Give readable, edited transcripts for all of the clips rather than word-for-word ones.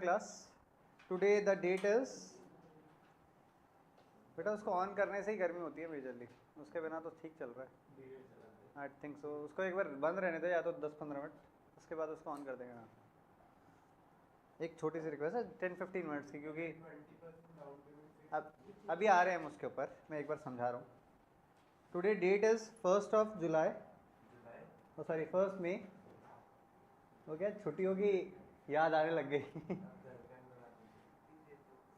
Class. Today the date is, बेटा उसको on करने से ही गर्मी होती है मेजरली, उसके बिना तो ठीक चल रहा है. I think so. उसको एक बार बंद रहने दो या तो 10-15 मिनट, उसके बाद उसको ऑन कर देंगे. हाँ, एक छोटी सी रिक्वेस्ट है 10-15 मिनट्स की, क्योंकि अब अभी आ रहे हैं हम उसके ऊपर. मैं एक बार समझा रहा हूँ. Today date is 1 July, sorry 1 May. वो क्या छुट्टी होगी याद आने लग गई.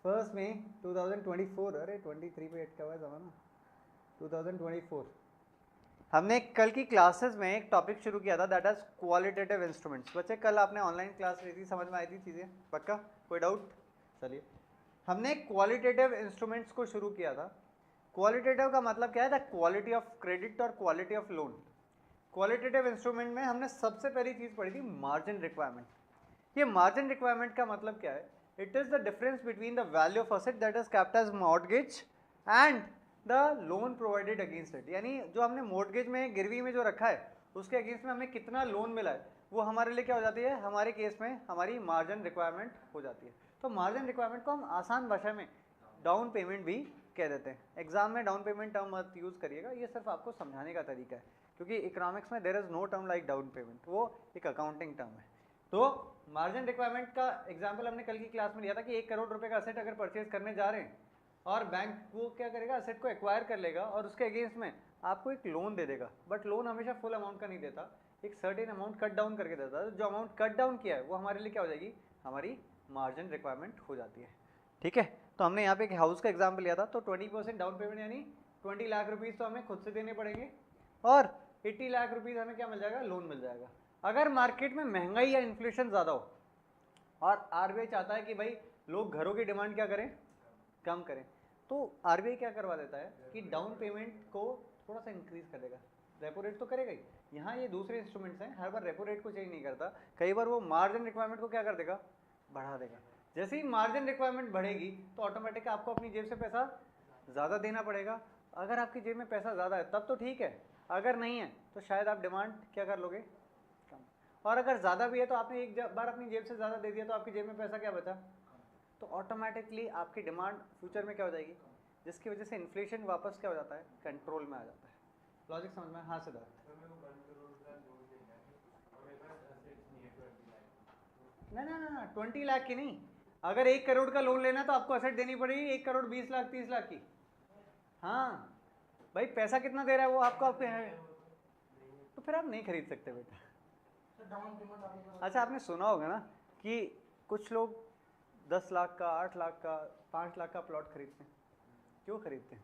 1 मई 2024. अरे 23 पे अटका हुआ है ज़माना. 2024. हमने कल की क्लासेस में एक टॉपिक शुरू किया था, दैट इज क्वालिटेटिव इंस्ट्रूमेंट्स. बच्चे कल आपने ऑनलाइन क्लास ली थी, समझ में आई थी चीज़ें? पक्का? कोई डाउट? चलिए, हमने क्वालिटेटिव इंस्ट्रूमेंट्स को शुरू किया था. क्वालिटेटिव का मतलब क्या है? द क्वालिटी ऑफ क्रेडिट और quality of loan. Qualitative instrument में हमने सबसे पहली चीज़ पढ़ी थी मार्जिन रिक्वायरमेंट. ये मार्जिन रिक्वायरमेंट का मतलब क्या है? It is the difference between the value of asset that is kept as mortgage and the loan provided against it. यानी जो हमने मॉर्गेज में गिरवी में जो रखा है उसके अगेंस्ट में हमें कितना लोन मिला है, वो हमारे लिए क्या हो जाती है? हमारे केस में हमारी मार्जिन रिक्वायरमेंट हो जाती है. तो मार्जिन रिक्वायरमेंट को हम आसान भाषा में डाउन पेमेंट भी कह देते हैं. एग्जाम में डाउन पेमेंट टर्म मत यूज़ करिएगा, ये सिर्फ आपको समझाने का तरीका है, क्योंकि इकोनॉमिक्स में there is no term like down payment, वो एक अकाउंटिंग टर्म है. तो मार्जिन रिक्वायरमेंट का एग्जांपल हमने कल की क्लास में लिया था कि 1 करोड़ रुपए का असेट अगर परचेज करने जा रहे हैं और बैंक वो क्या करेगा? असेट को एक्वायर कर लेगा और उसके अगेंस्ट में आपको एक लोन दे देगा. बट लोन हमेशा फुल अमाउंट का नहीं देता, एक सर्टेन अमाउंट कट डाउन करके देता है. जो अमाउंट कट डाउन किया है वो हमारे लिए क्या हो जाएगी? हमारी मार्जिन रिक्वायरमेंट हो जाती है. ठीक है, तो हमने यहाँ पे एक हाउस का एग्जाम्पल लिया था. तो 20% डाउन पेमेंट यानी 20 लाख रुपीज़ तो हमें खुद से देने पड़ेंगे और 80 लाख रुपीज़ हमें क्या मिल जाएगा? लोन मिल जाएगा. अगर मार्केट में महंगाई या इन्फ्लेशन ज़्यादा हो और आरबीआई चाहता है कि भाई लोग घरों की डिमांड क्या करें? कम करें, तो आरबीआई क्या करवा देता है कि डाउन पेमेंट को थोड़ा सा इंक्रीज कर देगा. रेपो रेट तो करेगा ही. यहाँ ये दूसरे इंस्ट्रूमेंट्स हैं, हर बार रेपो रेट को चेंज नहीं करता. कई बार वो मार्जिन रिक्वायरमेंट को क्या कर देगा? बढ़ा देगा. जैसे ही मार्जिन रिक्वायरमेंट बढ़ेगी तो ऑटोमेटिक आपको अपनी जेब से पैसा ज़्यादा देना पड़ेगा. अगर आपकी जेब में पैसा ज़्यादा है तब तो ठीक है, अगर नहीं है तो शायद आप डिमांड क्या कर लोगे? कम. और अगर ज़्यादा भी है तो आपने एक बार अपनी जेब से ज़्यादा दे दिया तो आपकी जेब में पैसा क्या बचा? तो ऑटोमेटिकली आपकी डिमांड फ्यूचर में क्या हो जाएगी? जिसकी वजह से इन्फ्लेशन वापस क्या हो जाता है? कंट्रोल में आ जाता है. लॉजिक समझ में? हाँ सिद्धार्थ. ना ना ना 20 लाख की नहीं. अगर 1 करोड़ का लोन लेना तो आपको असेट देनी पड़ेगी 1 करोड़ 20 लाख 30 लाख की. हाँ भाई, पैसा कितना दे रहा है वो आपको आपके है, तो फिर आप नहीं खरीद सकते बेटा. अच्छा, आपने सुना होगा ना कि कुछ लोग 10 लाख का, 8 लाख का, 5 लाख का प्लॉट खरीदते हैं. क्यों खरीदते हैं?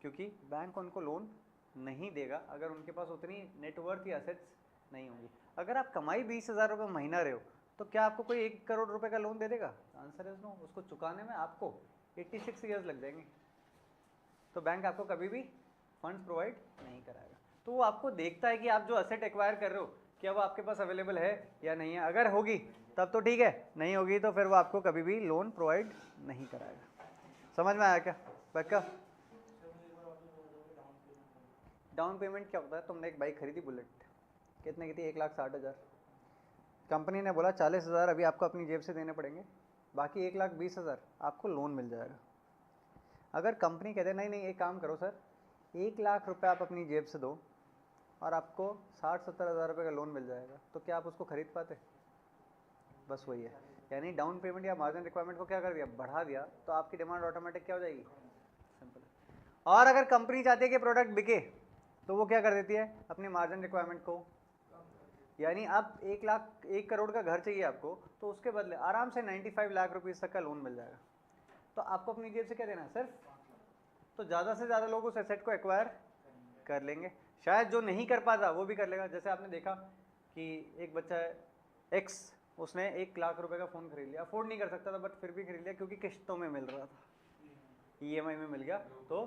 क्योंकि बैंक उनको लोन नहीं देगा अगर उनके पास उतनी नेटवर्थ या असेट्स नहीं होंगी. अगर आप कमाई 20,000 रुपये महीना रहे हो तो क्या आपको कोई 1 करोड़ रुपए का लोन दे देगा? Answer is no. उसको चुकाने में आपको 86 ईयर्स लग जाएंगे. तो बैंक आपको कभी भी फंड्स प्रोवाइड नहीं कराएगा. तो वो आपको देखता है कि आप जो असेट एक्वायर कर रहे हो क्या वो आपके पास अवेलेबल है या नहीं है. अगर होगी तब तो ठीक है, नहीं होगी तो फिर वो आपको कभी भी लोन प्रोवाइड नहीं कराएगा. समझ में आया क्या? पक्का? डाउन पेमेंट क्या होता है? तुमने एक बाइक खरीदी बुलेट, कितने की थी? 1,60,000. कंपनी ने बोला 40,000 अभी आपको अपनी जेब से देने पड़ेंगे, बाकी 1,20,000 आपको लोन मिल जाएगा. अगर कंपनी कहते नहीं नहीं एक काम करो सर, 1,00,000 रुपये आप अपनी जेब से दो और आपको 60-70 हज़ार रुपये का लोन मिल जाएगा, तो क्या आप उसको खरीद पाते? बस वही है. यानी डाउन पेमेंट या मार्जिन रिक्वायरमेंट को क्या कर दिया? बढ़ा दिया, तो आपकी डिमांड ऑटोमेटिक क्या हो जाएगी? सिंपल. और अगर कंपनी चाहती है कि प्रोडक्ट बिके तो वो क्या कर देती है? अपनी मार्जिन रिक्वायरमेंट को, यानी आप 1 करोड़ का घर चाहिए आपको तो उसके बदले आराम से 95 लाख रुपीज़ तक का लोन मिल जाएगा. तो आपको अपनी जेब से क्या देना है? सिर्फ. तो ज़्यादा से ज़्यादा लोग उस एसेट को एक्वायर कर लेंगे. शायद जो नहीं कर पाता वो भी कर लेगा. जैसे आपने देखा कि एक बच्चा है एक्स, उसने 1,00,000 रुपए का फ़ोन खरीद लिया. अफोर्ड नहीं कर सकता था बट फिर भी खरीद लिया क्योंकि किस्तों में मिल रहा था, ईएमआई में मिल गया तो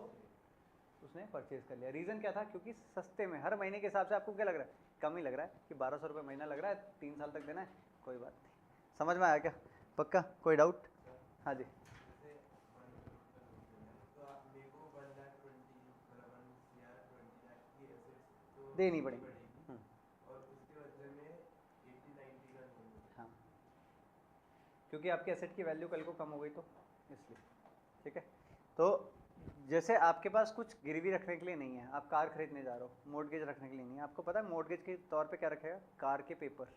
उसने परचेज कर लिया. रीज़न क्या था? क्योंकि सस्ते में, हर महीने के हिसाब से आपको क्या लग रहा है? कम ही लग रहा है कि 1,200 रुपये महीना लग रहा है, 3 साल तक देना है, कोई बात नहीं. समझ में आया क्या? पक्का? कोई डाउट? हाँ जी. देनी पड़ेगी. हाँ. क्योंकि आपके एसेट की वैल्यू कल को कम हो गई तो इसलिए, ठीक है। तो जैसे आपके पास कुछ गिरवी रखने के लिए नहीं है, आप कार खरीदने जा रहे हो, मॉर्गेज रखने के लिए नहीं है, आपको पता है मॉर्गेज के तौर पे क्या रखेगा, कार के पेपर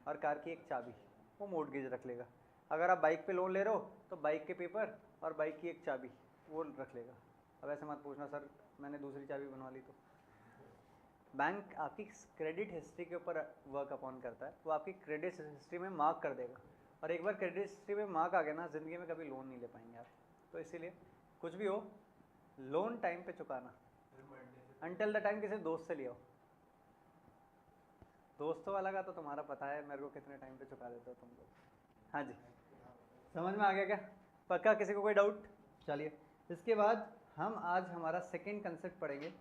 और कार की एक चाबी, वो मॉर्गेज रख लेगा। अगर आप बाइक पे लोन ले रहे हो तो बाइक के पेपर और बाइक की एक चाबी वो रख लेगा। अब ऐसे मत पूछना सर मैंने दूसरी चाबी बनवा ली तो। बैंक आपकी क्रेडिट हिस्ट्री के ऊपर वर्क अपॉन करता है, वो आपकी क्रेडिट हिस्ट्री में मार्क कर देगा, और एक बार क्रेडिट हिस्ट्री में मार्क आ गया ना, ज़िंदगी में कभी लोन नहीं ले पाएंगे आप। तो इसीलिए कुछ भी हो लोन टाइम पे चुकाना, अनटिल द टाइम किसी दोस्त से लिया हो। दोस्तों वाला का तो तुम्हारा पता है मेरे को कितने टाइम पे चुका देते हो तुम लोग। हाँ जी, समझ में आ गया क्या? पक्का, किसी को कोई डाउट? चलिए, इसके बाद हम आज हमारा सेकेंड कंसेप्ट पढ़ेंगे,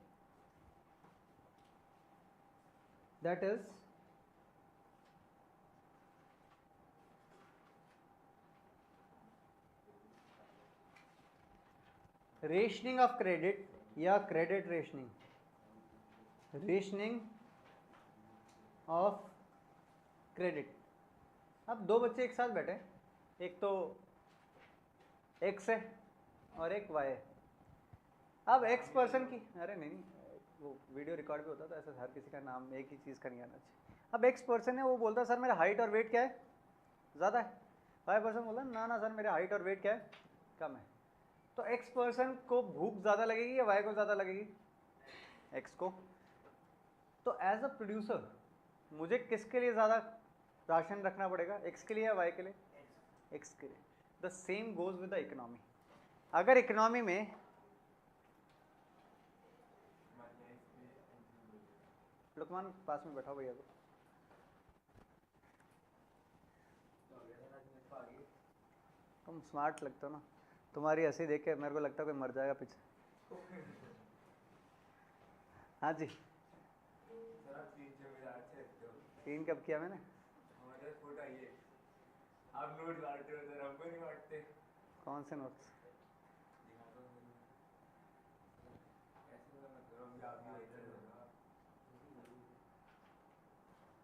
that is rationing of credit या credit rationing. Rationing of credit. अब दो बच्चे एक साथ बैठे, एक तो एक्स है और एक वाई है। अब एक्स पर्सन की, अरे नहीं वो वीडियो रिकॉर्ड भी होता तो ऐसा हर किसी का नाम एक ही चीज़ का नहीं आना चाहिए। अब एक्स पर्सन है, वो बोलता है सर मेरा हाइट और वेट क्या है, ज़्यादा है। वाई पर्सन बोला ना ना सर मेरे हाइट और वेट क्या है, कम है। तो एक्स पर्सन को भूख ज़्यादा लगेगी या वाई को ज़्यादा लगेगी, एक्स को। तो एज अ प्रोड्यूसर मुझे किसके लिए ज़्यादा राशन रखना पड़ेगा, एक्स के लिए या वाई के लिए, एक्स के लिए। The same goes with the economy. अगर इकोनॉमी में लुकमान पास में बैठा भैया को, तुम स्मार्ट लगते हो ना, तुम्हारी हंसी देख के मेरे को लगता है कोई मर जाएगा पीछे। हाँ जी, सीन कब किया मैंने? आप नोट बांटते हो सर, हमको नहीं बांटते। कौन से नोट्स?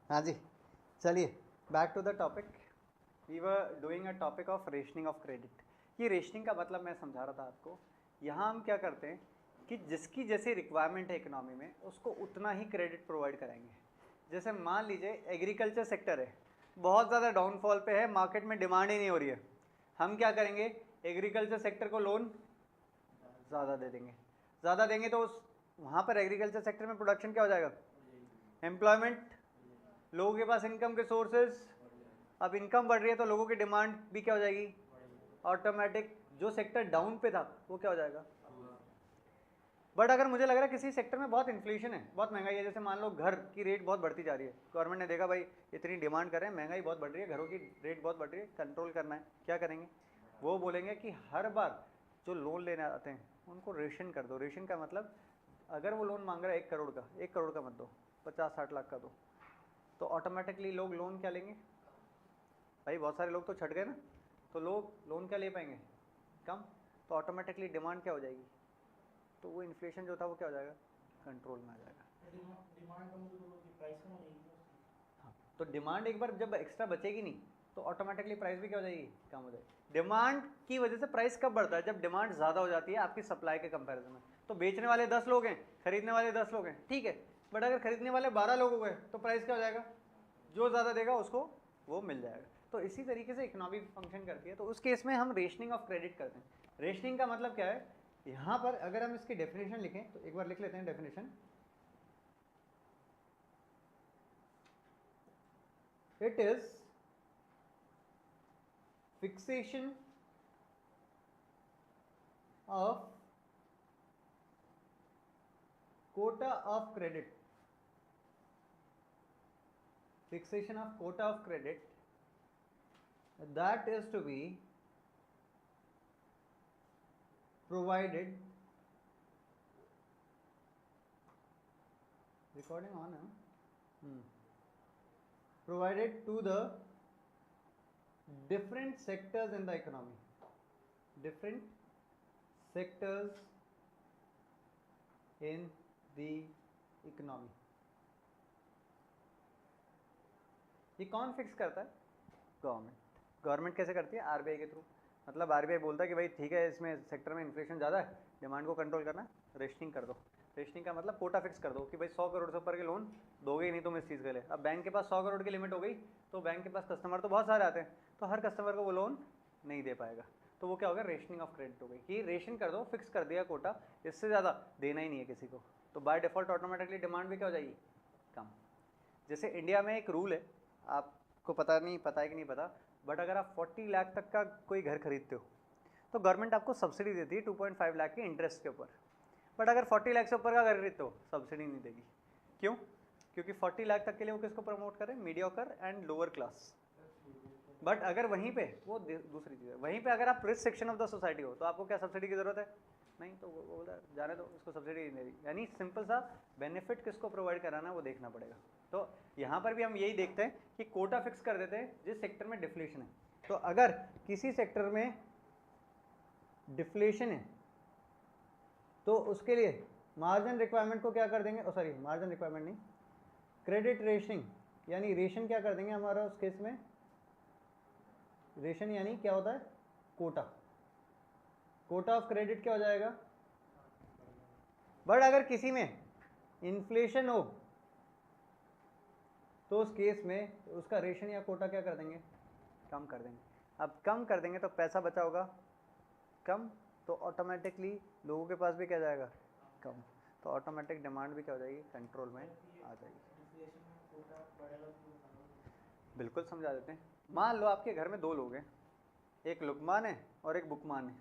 हाँ जी, चलिए back to the topic. We were doing a topic of rationing of credit. ये रेशनिंग का मतलब मैं समझा रहा था आपको। यहाँ हम क्या करते हैं कि जिसकी जैसी रिक्वायरमेंट है इकोनॉमी में उसको उतना ही क्रेडिट प्रोवाइड कराएंगे। जैसे मान लीजिए एग्रीकल्चर सेक्टर है, बहुत ज़्यादा डाउनफॉल पे है, मार्केट में डिमांड ही नहीं हो रही है, हम क्या करेंगे, एग्रीकल्चर सेक्टर को लोन ज़्यादा दे देंगे। ज़्यादा देंगे तो उस वहाँ पर एग्रीकल्चर सेक्टर में प्रोडक्शन क्या हो जाएगा, एम्प्लॉयमेंट, लोगों के पास इनकम के सोर्सेज। अब इनकम बढ़ रही है तो लोगों की डिमांड भी क्या हो जाएगी, ऑटोमेटिक। जो सेक्टर डाउन पे था वो क्या हो जाएगा। बट अगर मुझे लग रहा है किसी सेक्टर में बहुत इन्फ्लेशन है, बहुत महंगाई है, जैसे मान लो घर की रेट बहुत बढ़ती जा रही है, गवर्नमेंट ने देखा भाई इतनी डिमांड कर रहे हैं, महंगाई बहुत बढ़ रही है, घरों की रेट बहुत बढ़ रही है, कंट्रोल करना है, क्या करेंगे, वो बोलेंगे कि हर बार जो लोन लेने आते हैं उनको रेशन कर दो। रेशन का मतलब अगर वो लोन मांग रहा है 1 करोड़ का, 1 करोड़ का मत दो, 50-60 लाख का दो, तो ऑटोमेटिकली लोग लोन क्या लेंगे, भाई बहुत सारे लोग तो छट गए ना, तो लोग लोन क्या ले पाएंगे, कम। तो ऑटोमेटिकली डिमांड क्या हो जाएगी, तो वो इन्फ्लेशन जो था वो क्या हो जाएगा, कंट्रोल में आ जाएगा। डिमांड कम तो प्राइस कम हो जाएगी। हाँ, तो डिमांड एक बार जब एक्स्ट्रा बचेगी नहीं तो ऑटोमेटिकली प्राइस भी क्या हो जाएगी, कम हो जाएगी। डिमांड की वजह से प्राइस कब बढ़ता है, जब डिमांड ज़्यादा हो जाती है आपकी सप्लाई के कंपैरिजन में। तो बेचने वाले 10 लोग हैं, खरीदने वाले 10 लोग हैं, ठीक है, बट अगर खरीदने वाले 12 लोग हो गए तो प्राइस क्या हो जाएगा, जो ज़्यादा देगा उसको वो मिल जाएगा। तो इसी तरीके से इकोनॉमी फंक्शन करती है। तो उस केस में हम रेशनिंग ऑफ क्रेडिट करते हैं। रेशनिंग का मतलब क्या है, यहाँ पर अगर हम इसकी डेफिनेशन लिखें तो एक बार लिख लेते हैं definition. It is fixation of quota of credit, fixation of quota of credit that is to be provided, recording on provided to the different sectors in the economy, different sectors in the economy। ये कौन fix करता है, government. Government कैसे करती है? RBI के through. मतलब RBI बोलता है कि भाई ठीक है, इसमें सेक्टर में इन्फ्लेशन ज़्यादा है, डिमांड को कंट्रोल करना है, रेशनिंग कर दो। रेशनिंग का मतलब कोटा फिक्स कर दो कि भाई 100 करोड़ से ऊपर के लोन दोगे ही नहीं तुम इस चीज़ के लिए। अब बैंक के पास 100 करोड़ की लिमिट हो गई, तो बैंक के पास कस्टमर तो बहुत सारे आते हैं, तो हर कस्टमर को वो लोन नहीं दे पाएगा। तो वो क्या होगा? रेशनिंग ऑफ क्रेडिट हो गई कि रेशन कर दो, फिक्स कर दिया कोटा, इससे ज़्यादा देना ही नहीं है किसी को। तो बाय डिफ़ॉल्ट ऑटोमेटिकली डिमांड भी क्या हो जाएगी? कम। जैसे इंडिया में एक रूल है, आपको पता नहीं पता है कि नहीं पता, बट अगर आप 40 लाख तक का कोई घर खरीदते हो तो गवर्नमेंट आपको सब्सिडी देती है 2.5 लाख के इंटरेस्ट के ऊपर। बट अगर 40 लाख से ऊपर का घर खरीदते हो सब्सिडी नहीं देगी। क्यों? क्योंकि 40 लाख तक के लिए वो किसको प्रमोट करें? Mediocre and lower class. But अगर वहीं पे वो दूसरी चीज़ है, वहीं पे अगर आप rich section of the society हो तो आपको क्या सब्सिडी की ज़रूरत है? नहीं, तो वो बोला जाने दो, इसको सब्सिडी नहीं दे रही। यानी सिंपल सा बेनिफिट किसको प्रोवाइड कराना है वो देखना पड़ेगा। तो यहाँ पर भी हम यही देखते हैं कि कोटा फिक्स कर देते हैं जिस सेक्टर में डिफ्लेशन है। तो अगर किसी सेक्टर में डिफ्लेशन है तो उसके लिए मार्जिन रिक्वायरमेंट को क्या कर देंगे? सॉरी, मार्जिन रिक्वायरमेंट नहीं, क्रेडिट रेशनिंग, यानी रेशन क्या कर देंगे हमारा उस केस में? रेशन यानी क्या होता है? कोटा। कोटा ऑफ क्रेडिट क्या हो जाएगा? बट अगर किसी में इन्फ्लेशन हो तो उस केस में उसका रेशन या कोटा क्या कर देंगे? कम कर देंगे। अब कम कर देंगे तो पैसा बचा होगा कम, तो ऑटोमेटिकली लोगों के पास भी क्या जाएगा? कम। तो ऑटोमेटिक डिमांड भी क्या हो जाएगी? कंट्रोल में आ जाएगी। बिल्कुल समझा देते हैं। मान लो आपके घर में 2 लोग हैं, एक लुकमान है और एक बुकमान है।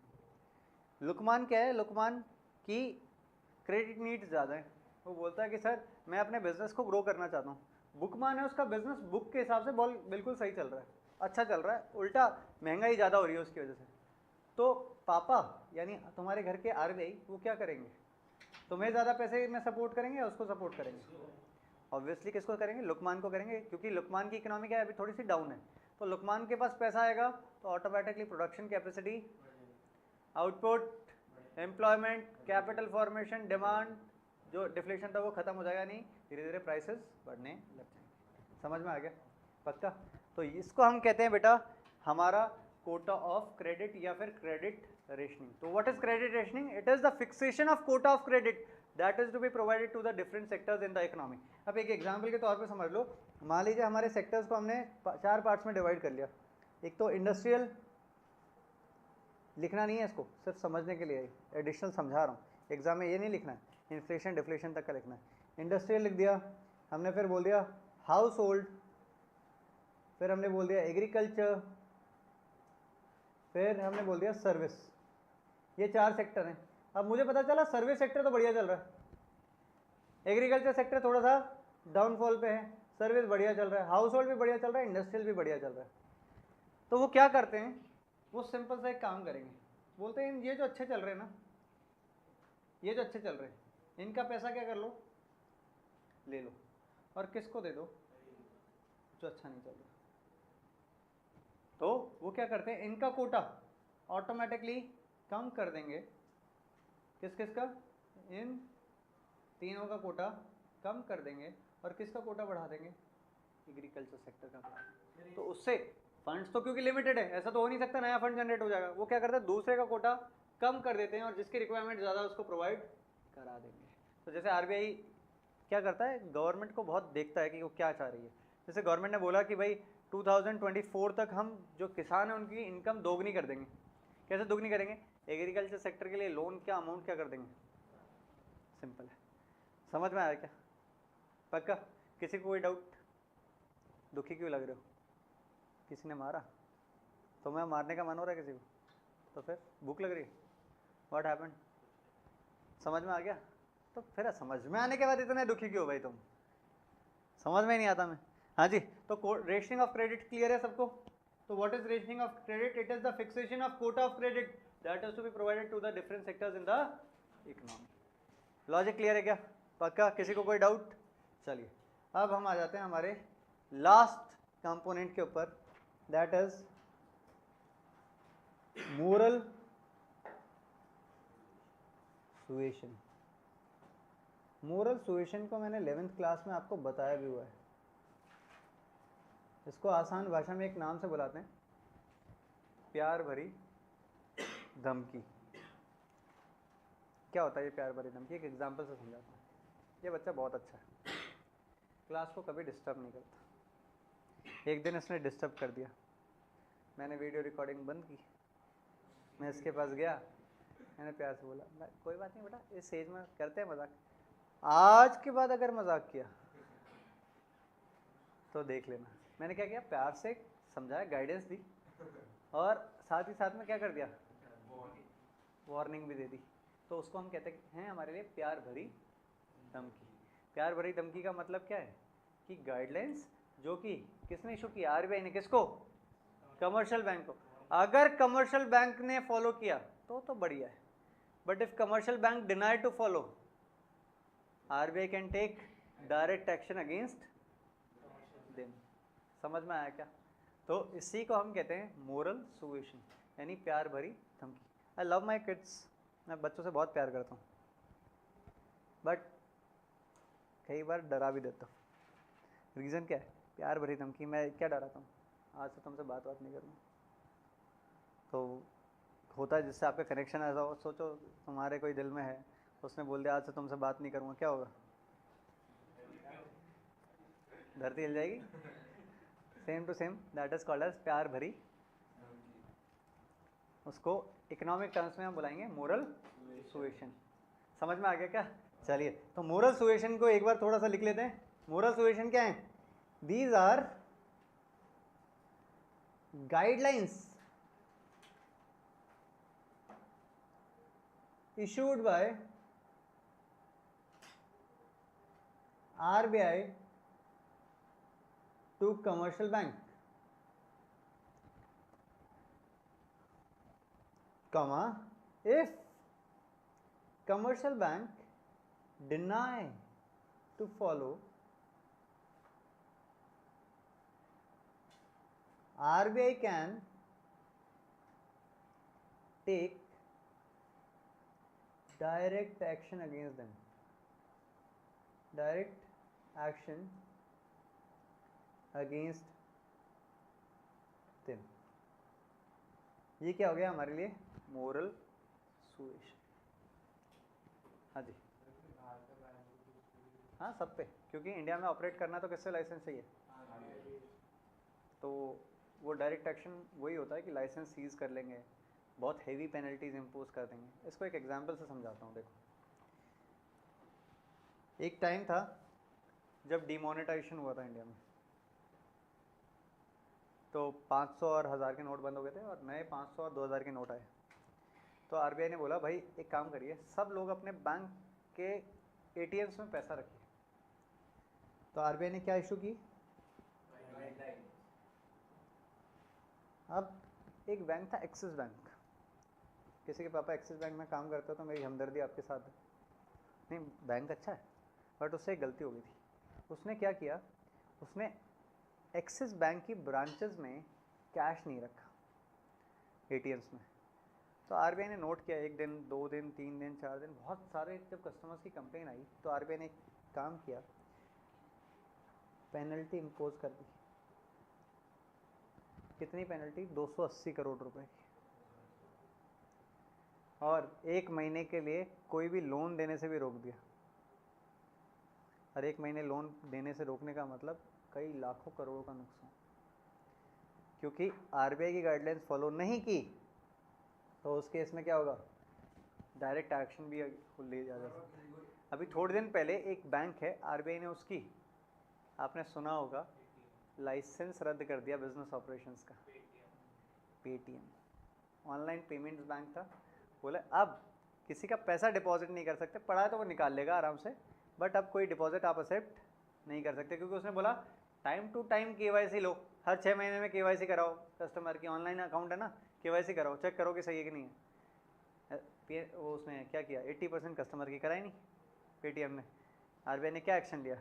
लुकमान क्या है? लुकमान की क्रेडिट नीड्स ज़्यादा है, वो बोलता है कि सर मैं अपने बिजनेस को ग्रो करना चाहता हूँ। बुकमान है, उसका बिजनेस बुक के हिसाब से बिल्कुल सही चल रहा है, अच्छा चल रहा है, उल्टा महंगाई ज़्यादा हो रही है उसकी वजह से। तो पापा यानी तुम्हारे घर के आरबीआई वो क्या करेंगे? तुम्हें ज़्यादा पैसे में सपोर्ट करेंगे या उसको सपोर्ट करेंगे? ऑब्वियसली किसको करेंगे? लुकमान को करेंगे, क्योंकि लुकमान की इकोनॉमी क्या है? अभी थोड़ी सी डाउन है। तो लुकमान के पास पैसा आएगा तो automatically production capacity, output, employment, capital formation, demand, जो डिफ्लेशन था वो खत्म हो जाएगा, नहीं धीरे धीरे प्राइसेस बढ़ने लग जाएंगे। समझ में आ गया? पक्का? तो इसको हम कहते हैं बेटा हमारा कोटा ऑफ क्रेडिट या फिर क्रेडिट रेशनिंग। तो what is credit rationing? It is the fixation of quota of credit that is to be provided to the different sectors in the economy. अब एक एग्जांपल के तौर पे समझ लो, मान लीजिए हमारे सेक्टर्स को हमने 4 पार्ट्स में डिवाइड कर लिया। एक तो इंडस्ट्रियल, लिखना नहीं है इसको, सिर्फ समझने के लिए एडिशनल समझा रहा हूँ, एग्जाम में ये नहीं लिखना है, इन्फ्लेशन डिफ्लेशन तक का लिखना है। इंडस्ट्रियल लिख दिया हमने, फिर बोल दिया हाउस होल्ड, फिर हमने बोल दिया एग्रीकल्चर, फिर हमने बोल दिया सर्विस। ये 4 सेक्टर हैं। अब मुझे पता चला सर्विस सेक्टर तो बढ़िया चल रहा है, एग्रीकल्चर सेक्टर थोड़ा सा डाउनफॉल पे है, सर्विस बढ़िया चल रहा है, हाउस होल्ड भी बढ़िया चल रहा है, इंडस्ट्रियल भी बढ़िया चल रहा है। तो वो क्या करते हैं? वो सिंपल सा एक काम करेंगे, बोलते हैं ये जो अच्छे चल रहे हैं ना, ये जो अच्छे चल रहे हैं, इनका पैसा क्या कर लो? ले लो, और किसको दे दो? जो अच्छा नहीं चल रहा। तो वो क्या करते हैं? इनका कोटा ऑटोमेटिकली कम कर देंगे। किस किस का? इन तीनों का कोटा कम कर देंगे, और किसका कोटा बढ़ा देंगे? एग्रीकल्चर सेक्टर का बढ़ा देंगे। तो उससे फंड्स तो क्योंकि लिमिटेड है, ऐसा तो हो नहीं सकता नया फंड जनरेट हो जाएगा, वो क्या करते हैं? दूसरे का कोटा कम कर देते हैं और जिसकी रिक्वायरमेंट ज़्यादा उसको प्रोवाइड करा देंगे। तो जैसे आरबीआई क्या करता है? गवर्नमेंट को बहुत देखता है कि वो क्या चाह रही है। जैसे गवर्नमेंट ने बोला कि भाई 2024 तक हम जो किसान हैं उनकी इनकम दोगुनी कर देंगे। कैसे दोगुनी करेंगे? एग्रीकल्चर सेक्टर के लिए लोन का अमाउंट क्या कर देंगे? सिंपल है। समझ में आया क्या? पक्का? किसी को कोई डाउट? दुखी क्यों लग रहे हो? किसी ने मारा? तो मैं मारने का मन हो रहा है किसी को? तो फिर भूख लग रही है? What happened? समझ में आ गया? तो फिर समझ में आने के बाद इतने दुखी क्यों भाई तुम? समझ में नहीं आता मैं। हाँ जी, तो रेशनिंग ऑफ क्रेडिट क्लियर है सबको? तो what is rationing of credit? It is the fixation of quota of credit that is to be provided to the different sectors in the economy. Logic clear है क्या? पक्का? किसी को कोई doubt? चलिए अब हम आ जाते हैं हमारे लास्ट कंपोनेंट के ऊपर, that is moral suasion. Moral suasion को मैंने 11th क्लास में आपको बताया भी हुआ है। इसको आसान भाषा में एक नाम से बुलाते हैं प्यार भरी धमकी। क्या होता है ये प्यार भरी धमकी? एक एग्जांपल से समझाता हूँ। ये बच्चा बहुत अच्छा है, क्लास को कभी डिस्टर्ब नहीं करता। एक दिन इसने डिस्टर्ब कर दिया, मैंने वीडियो रिकॉर्डिंग बंद की, मैं इसके पास गया, मैंने प्यार से बोला कोई बात नहीं बेटा, इस एज में करते हैं मजाक, आज के बाद अगर मजाक किया तो देख लेना। मैंने क्या किया, प्यार से समझाया, गाइडेंस दी, और साथ ही साथ में क्या कर दिया, वार्निंग भी दे दी। तो उसको हम कहते हैं हमारे लिए प्यार भरी धमकी। प्यार भरी धमकी का मतलब क्या है कि गाइडलाइंस जो कि किसने इशू किया, आरबीआई ने, किसको, कमर्शियल बैंक को। अगर कमर्शियल बैंक ने फॉलो किया तो बढ़िया है, but if commercial bank deny to follow, RBI can take direct action against them. समझ में आया क्या? तो इसी को हम कहते हैं मोरल सुएशन, यानी प्यार भरी धमकी। आई लव माई किड्स, मैं बच्चों से बहुत प्यार करता हूँ, बट कई बार डरा भी देता हूँ। रीज़न क्या है? प्यार भरी धमकी। मैं क्या डराता हूँ, आज से तुमसे बात नहीं करूँगा। तो होता है जिससे आपका कनेक्शन ऐसा हो, सोचो तुम्हारे कोई दिल में है, उसने बोल दिया आज से तुमसे बात नहीं करूँगा, क्या होगा? धरती हिल जाएगी। Same to same, that is called as प्यार भरी। उसको इकोनॉमिक टर्म्स में हम बुलाएंगे मोरल सुएशन। समझ में आ गया क्या? चलिए, तो मोरल सुएशन को एक बार थोड़ा सा लिख लेते हैं। मोरल सुएशन क्या है? These are guidelines issued by RBI to commercial bank, comma, if commercial bank deny to follow, RBI can take direct action against them. Direct action against them. ये क्या हो गया हमारे लिए? Moral suasion. हाँ जी, हाँ सब पे, क्योंकि इंडिया में ऑपरेट करना तो किससे लाइसेंस चाहिए? तो वो डायरेक्ट एक्शन वही होता है कि लाइसेंस सीज कर लेंगे, बहुत हेवी पेनल्टीज इम्पोज कर देंगे। इसको एक एग्जांपल से समझाता हूँ। देखो, एक टाइम था जब डिमोनेटाइजेशन हुआ था इंडिया में, तो 500 और 1000 के नोट बंद हो गए थे और नए 500 और 2000 के नोट आए। तो आरबीआई ने बोला भाई एक काम करिए, सब लोग अपने बैंक के एटीएम्स में पैसा रखिए। तो आरबीआई ने क्या इशू की? अब एक बैंक था एक्सिस बैंक। किसी के पापा एक्सिस बैंक में काम करते हो तो मेरी हमदर्दी आपके साथ है। नहीं, बैंक अच्छा है, बट उससे एक गलती हो गई थी। उसने क्या किया, उसने एक्सिस बैंक की ब्रांचेस में कैश नहीं रखा एटीएम्स में। तो आरबीआई ने नोट किया, 1 दिन 2 दिन 3 दिन 4 दिन, बहुत सारे जब कस्टमर्स की कंप्लेन आई तो आरबीआई ने एक काम किया, पेनल्टी इम्पोज कर दी। कितनी पेनल्टी? 280 करोड़ रुपए की। और 1 महीने के लिए कोई भी लोन देने से भी रोक दिया। और 1 महीने लोन देने से रोकने का मतलब कई लाखों करोड़ों का नुकसान, क्योंकि आरबीआई की गाइडलाइंस फॉलो नहीं की तो उस केस में क्या होगा? डायरेक्ट एक्शन भी ले जा सकता। अभी थोड़े दिन पहले एक बैंक है, आरबीआई ने उसकी, आपने सुना होगा, लाइसेंस रद्द कर दिया बिजनेस ऑपरेशंस का। पेटीएम ऑनलाइन पेमेंट्स बैंक था, बोले अब किसी का पैसा डिपॉजिट नहीं कर सकते, पड़ा है तो वो निकाल लेगा आराम से, बट अब कोई डिपॉजिट आप एक्सेप्ट नहीं कर सकते, क्योंकि उसने बोला टाइम टू टाइम केवाईसी लो, हर 6 महीने में केवाईसी कराओ, कस्टमर की ऑनलाइन अकाउंट है ना, केवाईसी कराओ, चेक करो कि सही है कि नहीं है। वो उसने क्या किया, 80% कस्टमर की कराई नहीं पेटीएम ने। आरबीआई ने क्या एक्शन लिया?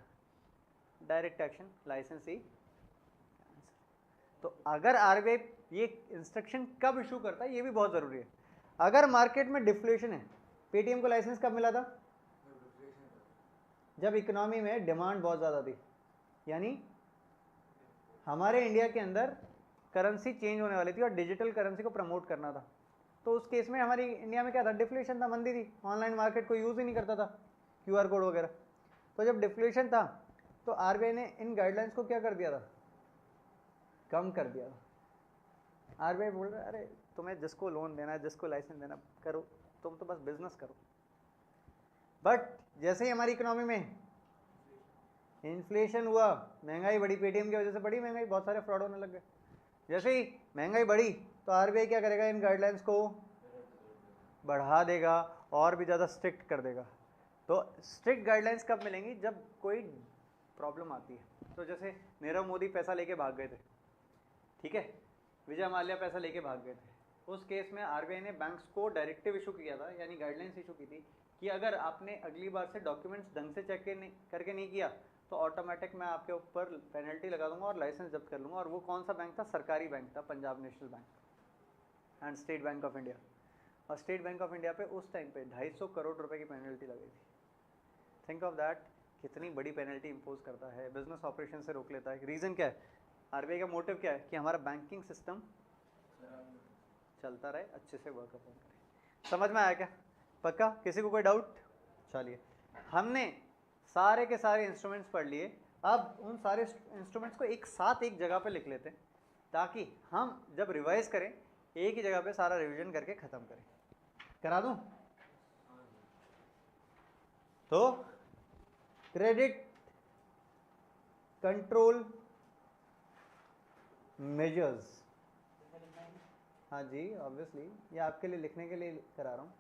डायरेक्ट एक्शन, लाइसेंस ही। तो अगर आरबीआई ये इंस्ट्रक्शन कब इशू करता है ये भी बहुत ज़रूरी है। अगर मार्केट में डिफ्लेशन है, पेटीएम को लाइसेंस कब मिला था? जब इकोनॉमी में डिमांड बहुत ज़्यादा थी, यानी हमारे इंडिया के अंदर करेंसी चेंज होने वाली थी और डिजिटल करेंसी को प्रमोट करना था। तो उस केस में हमारी इंडिया में क्या था, डिफ्लेशन था, मंदी थी, ऑनलाइन मार्केट को यूज़ ही नहीं करता था, क्यूआर कोड वगैरह। तो जब डिफ्लेशन था तो आरबीआई ने इन गाइडलाइंस को क्या कर दिया था, कम कर दिया था। आरबीआई बोल रहा है अरे तुम्हें जिसको लोन देना है, जिसको लाइसेंस देना करो, तुम तो बस बिजनेस करो। बट जैसे ही हमारी इकोनॉमी में इन्फ्लेशन हुआ, महंगाई बढ़ी, पेटीएम की वजह से बढ़ी महंगाई, बहुत सारे फ्रॉड होने लग गए। जैसे ही महंगाई बढ़ी तो आरबीआई क्या करेगा, इन गाइडलाइंस को बढ़ा देगा और भी ज़्यादा स्ट्रिक्ट कर देगा। तो स्ट्रिक्ट गाइडलाइंस कब मिलेंगी, जब कोई प्रॉब्लम आती है। तो जैसे नीरव मोदी पैसा लेके भाग गए थे, ठीक है, विजय माल्या पैसा लेके भाग गए थे, उस केस में आरबीआई ने बैंक्स को डायरेक्टिव इशू किया था, यानी गाइडलाइंस इशू की थी कि अगर आपने अगली बार से डॉक्यूमेंट्स ढंग से चेक करके नहीं किया तो ऑटोमेटिक मैं आपके ऊपर पेनल्टी लगा दूंगा और लाइसेंस जब्त कर लूँगा। और वो कौन सा बैंक था, सरकारी बैंक था, Punjab national bank and state bank of India. और स्टेट बैंक ऑफ इंडिया पे उस टाइम पे 250 करोड़ रुपए की पेनल्टी लगी थी। थिंक ऑफ दैट, कितनी बड़ी पेनल्टी इंपोज करता है, बिजनेस ऑपरेशन से रोक लेता है। रीज़न क्या है, आरबीआई का मोटिव क्या है कि हमारा बैंकिंग सिस्टम चलता रहे, अच्छे से वर्क अपॉन करे। समझ में आया क्या, पक्का, किसी को कोई डाउट? चलिए, हमने सारे के सारे इंस्ट्रूमेंट्स पढ़ लिए। अब उन सारे इंस्ट्रूमेंट्स को एक साथ एक जगह पे लिख लेते हैं ताकि हम जब रिवाइज करें एक ही जगह पे सारा रिवीजन करके ख़त्म करें। करा दूं? तो क्रेडिट कंट्रोल मेजर्स, हाँ जी ऑब्वियसली, ये आपके लिए लिखने के लिए करा रहा हूँ।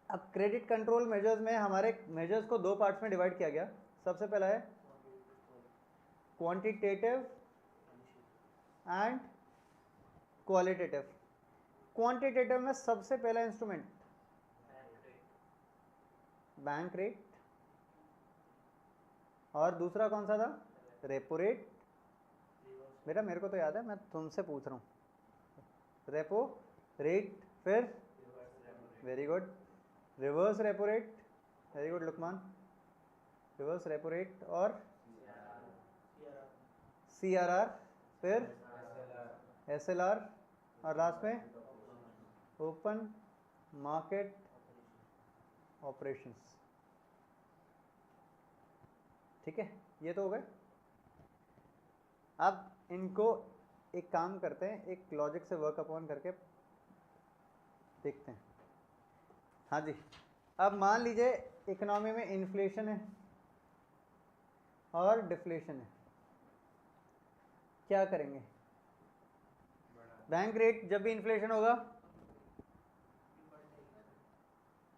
अब क्रेडिट कंट्रोल मेजर्स में हमारे मेजर्स को दो पार्ट्स में डिवाइड किया गया। सबसे पहला है क्वांटिटेटिव एंड क्वालिटेटिव। क्वांटिटेटिव में सबसे पहला इंस्ट्रूमेंट बैंक रेट, और दूसरा कौन सा था, रेपो रेट। बेटा मेरे को तो याद है, मैं तुमसे पूछ रहा हूँ। रेपो रेट, फिर very good, reverse repo rate, very good Luqman, reverse repo rate, और सीआरआर, फिर एसएलआर, और लास्ट में ओपन मार्केट ऑपरेशंस। ठीक है, ये तो हो गए। अब इनको एक काम करते हैं, एक लॉजिक से वर्क अपॉन करके देखते हैं। हाँ जी, अब मान लीजिए इकोनॉमी में इन्फ्लेशन है और डिफ्लेशन है, क्या करेंगे? बैंक रेट जब भी इन्फ्लेशन होगा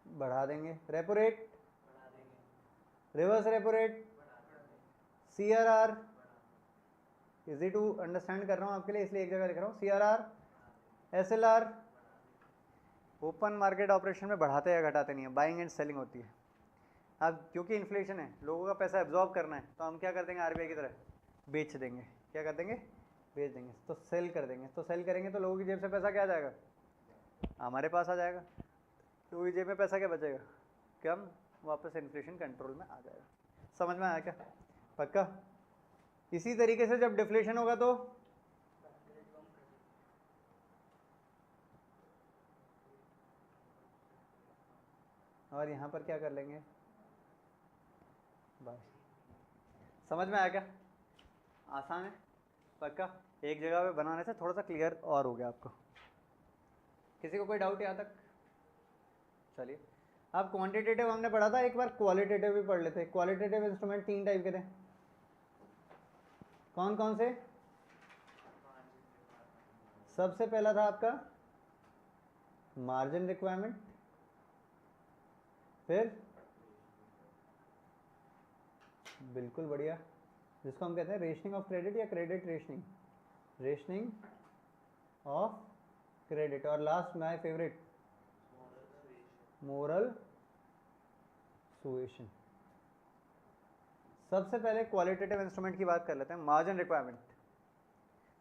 बढ़ा देंगे, repo rate, reverse repo rate, CRR, easy to understand कर रहा हूँ आपके लिए इसलिए एक जगह लिख रहा हूँ, CRR, SLR, open market operation में बढ़ाते या घटाते नहीं है, बाइंग एंड सेलिंग होती है। अब क्योंकि इन्फ्लेशन है, लोगों का पैसा एब्जॉर्ब करना है, तो हम क्या कर देंगे, आरबीआई की तरह बेच देंगे। क्या कर देंगे, बेच देंगे, तो सेल कर देंगे। तो सेल करेंगे तो लोगों की जेब से पैसा क्या आ जाएगा, हमारे पास आ जाएगा। लोगों की जेब में पैसा क्या बचेगा, कम, वापस इन्फ्लेशन कंट्रोल में आ जाएगा। समझ में आया क्या, पक्का? इसी तरीके से जब डिफ्लेशन होगा तो और यहाँ पर क्या कर लेंगे, बस। समझ में आया क्या, आसान है, पक्का? एक जगह पे बनाने से थोड़ा सा क्लियर और हो गया आपको। किसी को कोई डाउट यहाँ तक? चलिए, अब क्वांटिटेटिव हमने पढ़ा था, एक बार क्वालिटेटिव भी पढ़ लेते। क्वालिटेटिव इंस्ट्रूमेंट तीन टाइप के थे, कौन कौन से? सबसे पहला था आपका मार्जिन रिक्वायरमेंट, फिर बिल्कुल बढ़िया, जिसको हम कहते हैं रेशनिंग ऑफ क्रेडिट या credit rationing, rationing of credit, और last my favourite moral suasion. सबसे पहले क्वालिटेटिव इंस्ट्रूमेंट की बात कर लेते हैं, मार्जिन रिक्वायरमेंट।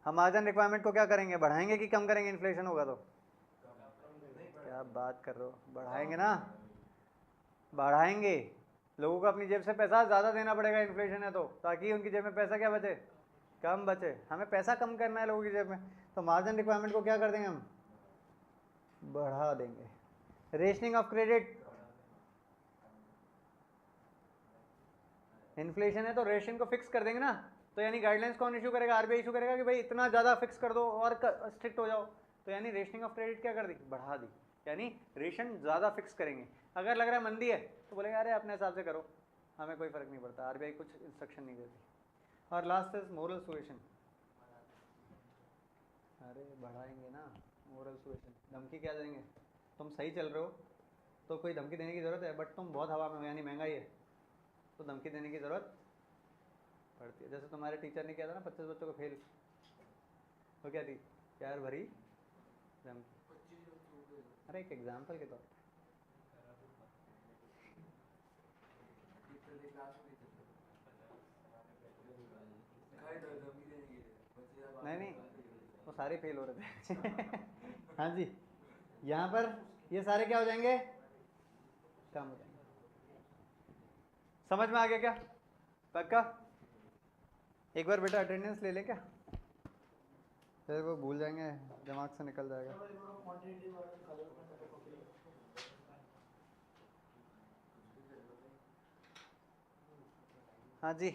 हम मार्जिन रिक्वायरमेंट को क्या करेंगे, बढ़ाएंगे कि कम करेंगे? इन्फ्लेशन होगा तो क्या बात कर रहे हो, बढ़ाएंगे ना, बढ़ाएंगे। लोगों को अपनी जेब से पैसा ज़्यादा देना पड़ेगा, इन्फ्लेशन है तो, ताकि उनकी जेब में पैसा क्या बचे, कम बचे, हमें पैसा कम करना है लोगों की जेब में, तो मार्जिन रिक्वायरमेंट को क्या कर देंगे हम, बढ़ा देंगे। रेशनिंग ऑफ क्रेडिट, इन्फ्लेशन है तो रेशन को फिक्स कर देंगे ना, तो यानी गाइडलाइंस कौन इशू करेगा, आरबीआई इशू करेगा कि भाई इतना ज़्यादा फिक्स कर दो और स्ट्रिक्ट हो जाओ, तो यानी रेशनिंग ऑफ क्रेडिट क्या कर दी, बढ़ा दी, यानी रेशन ज़्यादा फिक्स करेंगे। अगर लग रहा है मंदी है तो बोलेगा अरे अपने हिसाब से करो, हमें कोई फ़र्क नहीं पड़ता, आरबीआई कुछ इंस्ट्रक्शन नहीं देती। और लास्ट इज मोरल सुएशन, अरे बढ़ाएंगे ना, मोरल सुएशन, धमकी क्या देंगे, तुम सही चल रहे हो तो कोई धमकी देने की ज़रूरत है, बट तुम बहुत हवा में हो यानी महंगाई है तो धमकी देने की ज़रूरत पड़ती है। जैसे तुम्हारे टीचर ने किया था ना 25 बच्चों को फेल, वो क्या थी, प्यार भरी धमकी। अरे एक एग्जाम्पल के तौर पर, नहीं वो सारे फेल हो रहे थे हाँ जी, यहाँ पर ये सारे क्या हो जाएंगे, कम हो जाएंगे। समझ में आ गया क्या, पक्का? एक बार बेटा अटेंडेंस ले लें क्या, फिर वो भूल जाएंगे, दिमाग से निकल जाएगा। हाँ जी,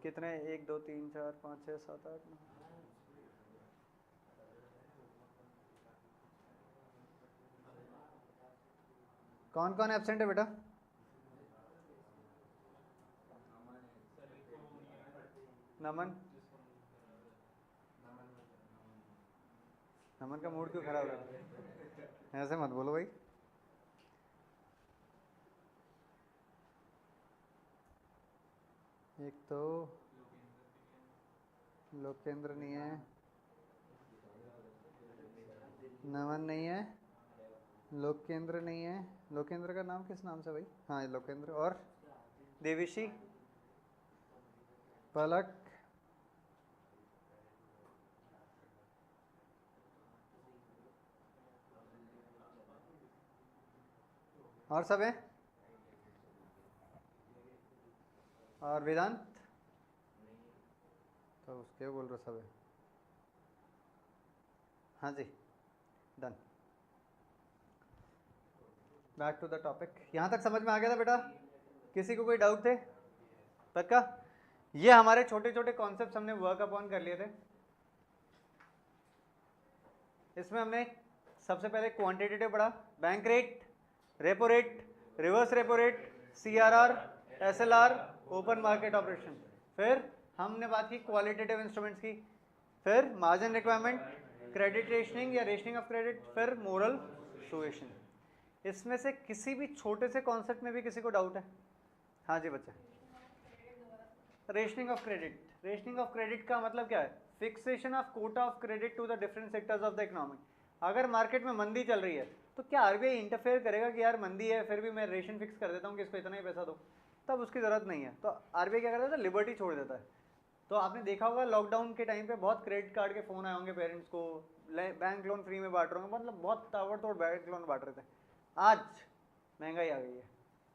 कितने, 1 2 3 4 5 6 7 8 9, कौन कौन एब्सेंट है बेटा? नमन, नमन का मूड क्यों खराब रहता है, ऐसे मत बोलो भाई। एक तो लोकेंद्र नहीं है, नमन नहीं है, लोकेंद्र नहीं है, लोकेंद्र का नाम किस नाम से भाई, हाँ लोकेंद्र, और देविशी, पलक, और सब है, और वेदांत, तो उसके बोल रहे सब है। हाँ जी, done, back to the topic. यहाँ तक समझ में आ गया था बेटा, किसी को कोई डाउट थे, पक्का? ये हमारे छोटे छोटे कॉन्सेप्ट्स हमने वर्क अपॉन कर लिए थे। इसमें हमने सबसे पहले क्वांटिटेटिव पढ़ा, bank rate, repo rate, reverse repo rate, CRR, SLR, open market operation. फिर हमने बात की क्वालिटेटिव इंस्ट्रूमेंट्स की, फिर मार्जिन रिक्वायरमेंट, क्रेडिट रेशनिंग या रेशनिंग ऑफ क्रेडिट, फिर मोरल सुएशन। इसमें से किसी भी छोटे से कॉन्सेप्ट में भी किसी को डाउट है? हाँ जी बच्चे, rationing of credit, rationing of credit का मतलब क्या है, fixation of quota of credit to the different sectors of the economy. अगर मार्केट में मंदी चल रही है तो क्या आरबीआई इंटरफेयर करेगा कि यार मंदी है फिर भी मैं रेशन फिक्स कर देता हूँ कि इसको इतना ही पैसा दो, तब उसकी ज़रूरत नहीं है। तो आरबीआई क्या करता है, लिबर्टी छोड़ देता है। तो आपने देखा होगा लॉकडाउन के टाइम पे बहुत क्रेडिट कार्ड के फ़ोन आए होंगे पेरेंट्स को, बैंक लोन फ्री में बांट रहे होंगे, मतलब बहुत ताबड़तोड़ बैंक लोन बांट रहे थे। आज महंगाई आ गई है,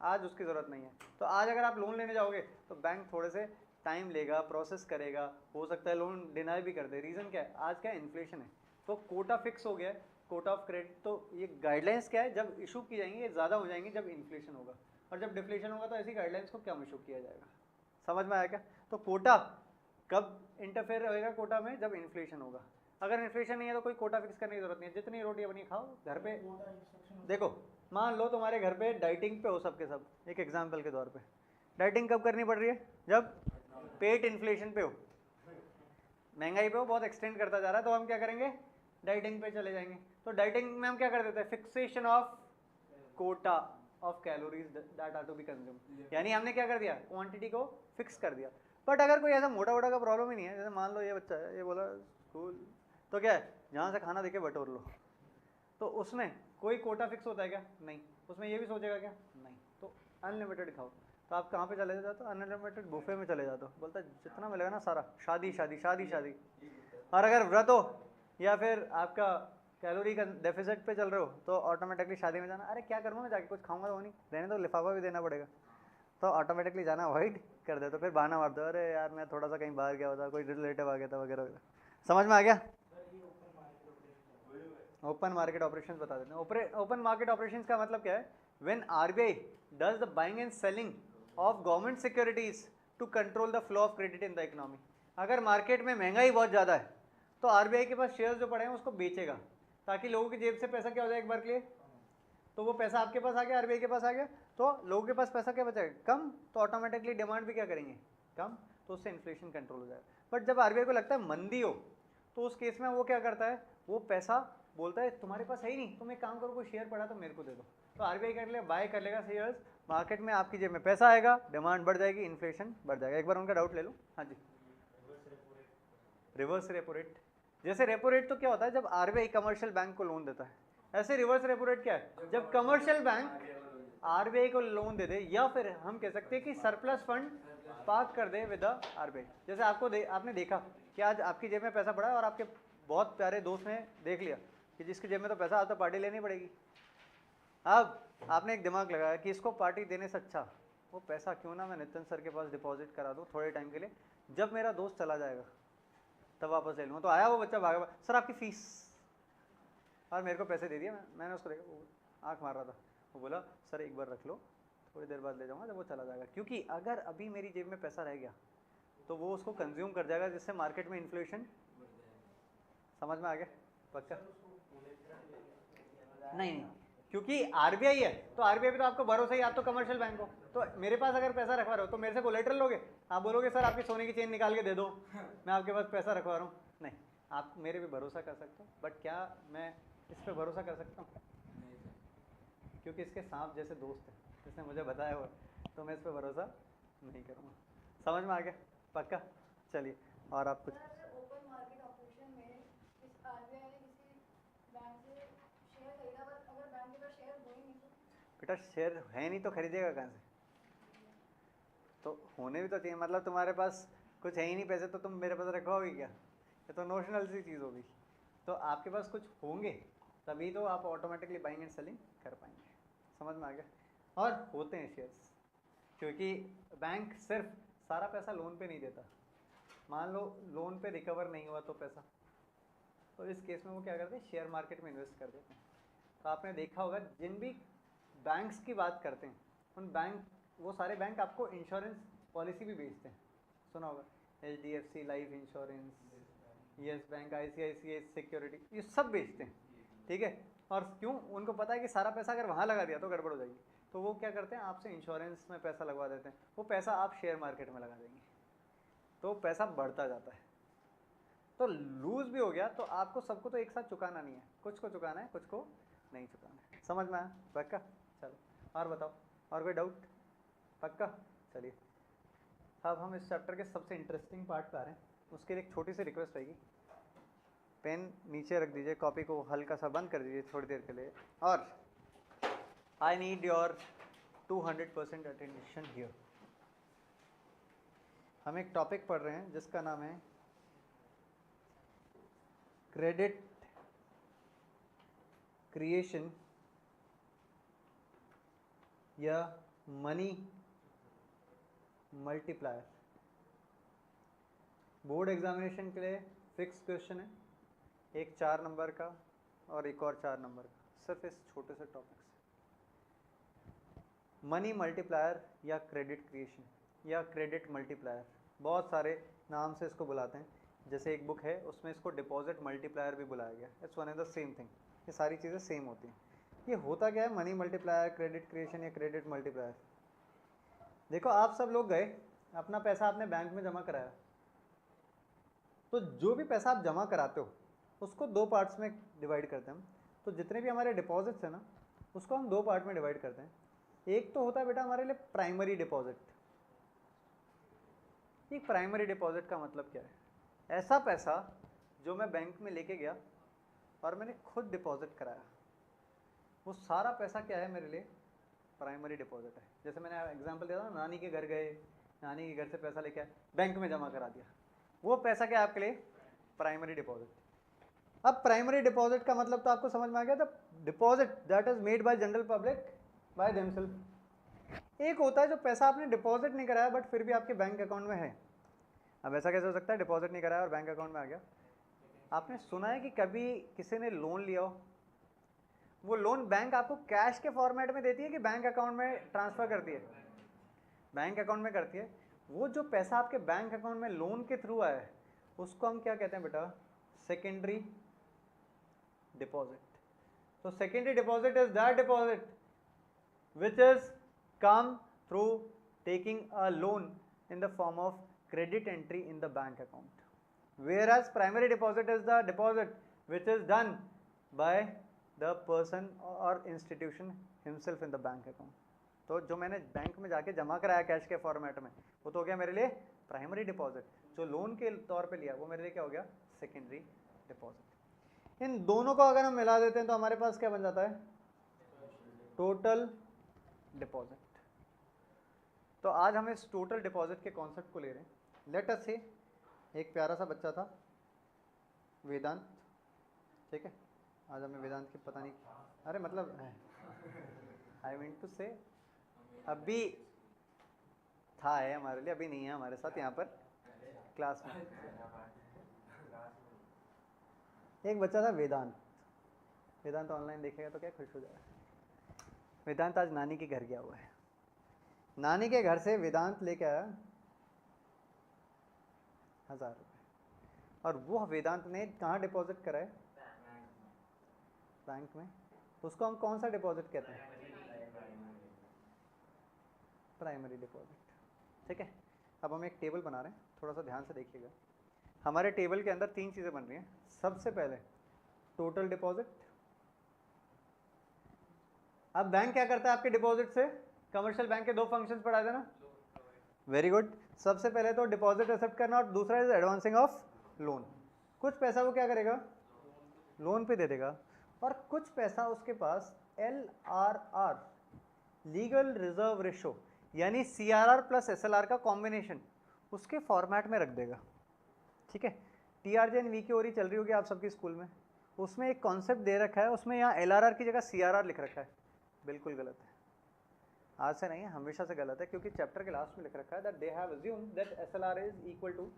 आज उसकी ज़रूरत नहीं है। तो आज अगर आप लोन लेने जाओगे तो बैंक थोड़े से टाइम लेगा, प्रोसेस करेगा, हो सकता है लोन डिनाई भी कर दे। रीज़न क्या है, आज क्या इन्फ्लेशन है, तो कोटा फिक्स हो गया है, कोटा ऑफ क्रेडिट। तो ये गाइडलाइंस क्या है, जब इशू की जाएंगी ये ज़्यादा हो जाएंगी जब इन्फ्लेशन होगा, और जब डिफ्लेशन होगा तो ऐसी गाइडलाइंस को कम इशू किया जाएगा। समझ में आया क्या? तो कोटा कब इंटरफेयर होएगा कोटा में, जब इन्फ्लेशन होगा। अगर इन्फ्लेशन नहीं है तो कोई कोटा फिक्स करने की जरूरत नहीं है, जितनी रोटियां बनी खाओ घर पे। देखो मान लो तुम्हारे घर पे डाइटिंग पे हो सबके सब, एक एग्जाम्पल के तौर पे, डाइटिंग कब करनी पड़ रही है, जब पेट इन्फ्लेशन पे हो, महंगाई पे हो, बहुत एक्सटेंड करता जा रहा है, तो हम क्या करेंगे, डाइटिंग पे चले जाएंगे। तो डाइटिंग में हम क्या कर देते हैं, fixation of quota of calories that are to be consumed, यानी हमने क्या कर दिया, क्वांटिटी को फिक्स कर दिया। बट अगर कोई ऐसा मोटा मोटा का प्रॉब्लम ही नहीं है, जैसे मान लो ये बच्चा है, ये बोला स्कूल, तो क्या है जहाँ से खाना देखे बटोर लो, तो उसमें कोई कोटा फिक्स होता है क्या, नहीं। उसमें ये भी सोचेगा क्या, नहीं। तो अनलिमिटेड खाओ। तो आप कहाँ पे चले जाते हो, अनलिमिटेड बुफे में चले जाते हो, बोलता है जितना मिलेगा ना सारा, शादी शादी शादी शादी। और अगर व्रत हो या फिर आपका कैलोरी का डेफिसिट पे चल रहे हो तो ऑटोमेटिकली शादी में जाना, अरे क्या करूँगा मैं जाके, कुछ खाऊंगा तो नहीं, रहने तो लिफाफा भी देना पड़ेगा। तो ऑटोमेटिकली जाना अवॉइड कर दे, तो फिर बहाना मार दो, अरे यार मैं थोड़ा सा कहीं बाहर गया था, कोई रिलेटिव आ गया था वगैरह वगैरह। समझ में आ गया? ओपन मार्केट ऑपरेशंस बता देते हैं। ओपन मार्केट ऑपरेशंस का मतलब क्या है? When RBI does the buying and selling of government securities to control the flow of credit in the economy. अगर मार्केट में महंगाई बहुत ज़्यादा है तो आरबीआई के पास शेयर्स जो पड़े हैं उसको बेचेगा, ताकि लोगों की जेब से पैसा क्या हो जाए एक बार के लिए, तो वो पैसा आपके पास आ गया, आरबीआई के पास आ गया, तो लोगों के पास पैसा क्या बचेगा? कम, तो ऑटोमेटिकली डिमांड भी क्या करेंगे? कम, तो उससे इन्फ्लेशन कंट्रोल हो जाएगा। बट जब आरबीआई को लगता है मंदी हो, तो उस केस में वो क्या करता है? वो पैसा बोलता है तुम्हारे पास है ही नहीं, तुम एक काम करो, कोई शेयर पड़ा तो मेरे को दे दो, तो आरबीआई कर ले बाय कर लेगा शेयर्स, मार्केट में आपकी जेब में पैसा आएगा, डिमांड बढ़ जाएगी, इन्फ्लेशन बढ़ जाएगा। एक बार उनका डाउट ले लो। हाँ जी, रिवर्स रेपो रेट। जैसे रेपो रेट तो क्या होता है? जब आरबीआई कमर्शियल बैंक को लोन देता है, ऐसे रिवर्स रेपो रेट क्या है? जब कमर्शियल बैंक आरबीआई को लोन दे दे, या फिर हम कह सकते हैं कि सरप्लस फंड पार्क कर दे विद आरबीआई। जैसे आपने देखा कि आज आपकी जेब में पैसा पड़ा है और आपके बहुत प्यारे दोस्त ने देख लिया कि जिसकी जेब में तो पैसा, आज तो पार्टी लेनी पड़ेगी। अब आपने एक दिमाग लगाया कि इसको पार्टी देने से अच्छा वो पैसा क्यों ना मैं नितिन सर के पास डिपॉजिट करा दूँ थोड़े टाइम के लिए, जब मेरा दोस्त चला जाएगा तब वापस ले लूँगा। तो आया वो बच्चा भागा, सर आपकी फीस, और मेरे को पैसे दे दिए। मैंने उसको देखा, वो आँख मार रहा था, वो बोला सर एक बार रख लो, थोड़ी देर बाद ले जाऊँगा जब वो चला जाएगा। क्योंकि अगर अभी मेरी जेब में पैसा रह गया तो वो उसको कंज्यूम कर जाएगा, जिससे मार्केट में इन्फ्लेशन। समझ में आ गया? पक्का? नहीं, क्योंकि आरबीआई है तो आरबीआई पे तो आपको भरोसा ही, आप तो कमर्शियल बैंक हो, तो मेरे पास अगर पैसा रखवा रहे हो तो मेरे से कोलेटरल लोगे? आप बोलोगे सर आपकी सोने की चेन निकाल के दे दो, मैं आपके पास पैसा रखवा रहा हूँ? नहीं, आप मेरे पे भरोसा कर सकते हो, बट क्या मैं इस पे भरोसा कर सकता हूँ? क्योंकि इसके सांप जैसे दोस्त हैं, इसने मुझे बताया हुआ, तो मैं इस पर भरोसा नहीं करूँगा। समझ में आ गया? पक्का? चलिए, और आप कुछ? ओपन मार्केट ऑपरेशन में इस आरबीआई ने किसी बैंक से शेयर खरीदा, बट अगर बैंक के पास शेयर हो ही नहीं तो? बेटा शेयर है नहीं तो खरीदेगा कहाँ से? तो होने भी तो चाहिए, मतलब तुम्हारे पास कुछ है ही नहीं पैसे तो तुम मेरे पास रखवाओगे क्या? ये तो नोशनल सी चीज़ होगी। तो आपके पास कुछ होंगे तभी तो आप ऑटोमेटिकली बाइंग एंड सेलिंग कर पाएंगे। समझ में आ गया? और होते हैं शेयर्स, क्योंकि बैंक सिर्फ सारा पैसा लोन पे नहीं देता। मान लो लोन पे रिकवर नहीं हुआ तो पैसा, तो इस केस में वो क्या करते हैं? शेयर मार्केट में इन्वेस्ट कर देते हैं। तो आपने देखा होगा जिन भी बैंक्स की बात करते हैं, उन बैंक, वो सारे बैंक आपको इंश्योरेंस पॉलिसी भी बेचते हैं। सुना होगा HDFC life insurance, yes bank, ICICI security, ये सब बेचते हैं। ठीक है? और क्यों? उनको पता है कि सारा पैसा अगर वहाँ लगा दिया तो गड़बड़ हो जाएगी, तो वो क्या करते हैं? आपसे इंश्योरेंस में पैसा लगवा देते हैं, वो पैसा आप शेयर मार्केट में लगा देंगे, तो पैसा बढ़ता जाता है। तो लूज भी हो गया तो आपको सबको तो एक साथ चुकाना नहीं है, कुछ को चुकाना है, कुछ को नहीं चुकाना है। समझ में आया? पक्का? चलो, और बताओ, और कोई डाउट? पक्का? चलिए, अब हम इस चैप्टर के सबसे इंटरेस्टिंग पार्ट पे आ रहे हैं। उसके लिए एक छोटी सी रिक्वेस्ट रहेगी, पेन नीचे रख दीजिए, कॉपी को हल्का सा बंद कर दीजिए थोड़ी देर के लिए, और I need your 200% attention here. हम एक टॉपिक पढ़ रहे हैं जिसका नाम है क्रेडिट क्रिएशन या मनी मल्टीप्लायर। बोर्ड एग्जामिनेशन के लिए फिक्स क्वेश्चन है, एक 4 नंबर का और एक और 4 नंबर का, सिर्फ इस छोटे से टॉपिक से। मनी मल्टीप्लायर या क्रेडिट क्रिएशन या क्रेडिट मल्टीप्लायर, बहुत सारे नाम से इसको बुलाते हैं। जैसे एक बुक है उसमें इसको डिपॉजिट मल्टीप्लायर भी बुलाया गया। It's one and the same thing, ये सारी चीज़ें सेम होती हैं। ये होता क्या है? मनी मल्टीप्लायर, क्रेडिट क्रिएशन या क्रेडिट मल्टीप्लायर। देखो, आप सब लोग गए, अपना पैसा आपने बैंक में जमा कराया, तो जो भी पैसा आप जमा कराते हो उसको 2 पार्ट्स में डिवाइड करते हैं हम। तो जितने भी हमारे डिपॉजिट्स हैं ना, उसको हम 2 पार्ट में डिवाइड करते हैं। एक तो होता है बेटा हमारे लिए प्राइमरी डिपॉजिट। ये प्राइमरी डिपॉजिट का मतलब क्या है? ऐसा पैसा जो मैं बैंक में लेके गया और मैंने खुद डिपॉजिट कराया, वो सारा पैसा क्या है मेरे लिए? प्राइमरी डिपॉजिट है। जैसे मैंने एग्जांपल दिया था, नानी के घर गए, नानी के घर से पैसा लेके आए, बैंक में जमा करा दिया, वो पैसा क्या है आपके लिए? Primary deposit. अब प्राइमरी डिपॉजिट का मतलब तो आपको समझ में आ गया था, deposit that is made by general public by themselves. एक होता है जो पैसा आपने डिपॉजिट नहीं कराया बट फिर भी आपके बैंक अकाउंट में है। अब ऐसा कैसे हो सकता है, डिपॉजिट नहीं कराया और बैंक अकाउंट में आ गया? आपने सुना है कि कभी किसी ने लोन लिया हो, वो लोन बैंक आपको कैश के फॉर्मेट में देती है कि बैंक अकाउंट में ट्रांसफर करती है? बैंक अकाउंट में करती है। वो जो पैसा आपके बैंक अकाउंट में लोन के थ्रू आया है उसको हम क्या कहते हैं बेटा? Secondary deposit. तो secondary deposit is that deposit which is come through taking a loan in the form of credit entry in the bank account, whereas primary deposit is the deposit which is done by the person or institution himself in the bank account. तो जो मैंने bank में जाके जमा कराया cash के format में वो तो हो गया मेरे लिए प्राइमरी डिपॉजिट, जो लोन के तौर पे लिया वो मेरे लिए क्या हो गया? Secondary deposit. इन दोनों को अगर हम मिला देते हैं तो हमारे पास क्या बन जाता है? Total deposit. तो आज हम इस टोटल डिपॉजिट के कॉन्सेप्ट को ले रहे हैं। लेट अस से एक प्यारा सा बच्चा था वेदांत, ठीक है? आज हमें वेदांत की पता नहीं, अरे मतलब आई मीन टू से अभी था है हमारे लिए, अभी नहीं है हमारे साथ यहाँ पर क्लास में। एक बच्चा था वेदांत। वेदांत ऑनलाइन देखेगा तो क्या खुश हो जाएगा। वेदांत आज नानी के घर गया हुआ है। नानी के घर से वेदांत लेके आया 1000 रुपये, और वो वेदांत ने कहाँ डिपॉजिट करा है? बैंक में। उसको हम कौन सा डिपॉजिट कहते हैं? प्राइमरी डिपॉजिट, ठीक है? अब हम एक टेबल बना रहे हैं, थोड़ा सा ध्यान से देखिएगा। हमारे टेबल के अंदर 3 चीज़ें बन रही हैं। सबसे पहले टोटल डिपॉजिट। अब बैंक क्या करता है आपके डिपॉजिट से? कमर्शियल बैंक के 2 फंक्शंस पढ़ा देना। Very good. सबसे पहले तो डिपॉजिट एक्सेप्ट करना और दूसरा इज एडवांसिंग ऑफ लोन। कुछ पैसा वो क्या करेगा? लोन पे दे देगा, और कुछ पैसा उसके पास LRR लीगल रिजर्व रेशो यानी CRR प्लस SLR का कॉम्बिनेशन उसके फॉर्मेट में रख देगा, ठीक है? TRJ वी की ओरी चल रही होगी आप सबके स्कूल में, उसमें एक कॉन्सेप्ट दे रखा है, उसमें यहाँ LRR की जगह CRR लिख रखा है। बिल्कुल गलत है, आज से नहीं है, हमेशा से गलत है, क्योंकि चैप्टर के लास्ट में लिख रखा है that they have assumed that SLR is equal to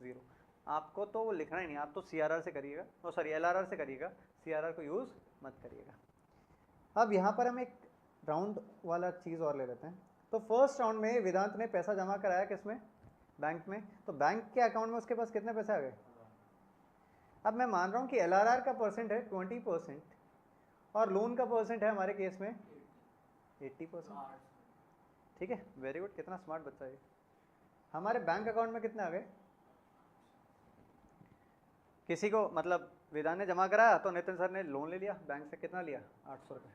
0। आपको तो वो लिखना ही नहीं, आप तो CRR से करिएगा, और सॉरी LRR से करिएगा, CRR को यूज़ मत करिएगा। अब यहाँ पर हम एक राउंड वाला चीज़ और ले लेते हैं। तो फर्स्ट राउंड में वेदांत ने पैसा जमा कराया किसमें? बैंक में। तो बैंक के अकाउंट में उसके पास कितने पैसे आ गए? अब मैं मान रहा हूँ कि LRR का परसेंट है 20% और लोन का परसेंट है हमारे केस में 80%, ठीक है? वेरी गुड, कितना स्मार्ट बच्चा है। हमारे बैंक अकाउंट में कितने आ गए? किसी को मतलब वेदांत ने जमा कराया तो नितिन सर ने लोन ले लिया बैंक से, कितना लिया? 800 रुपये,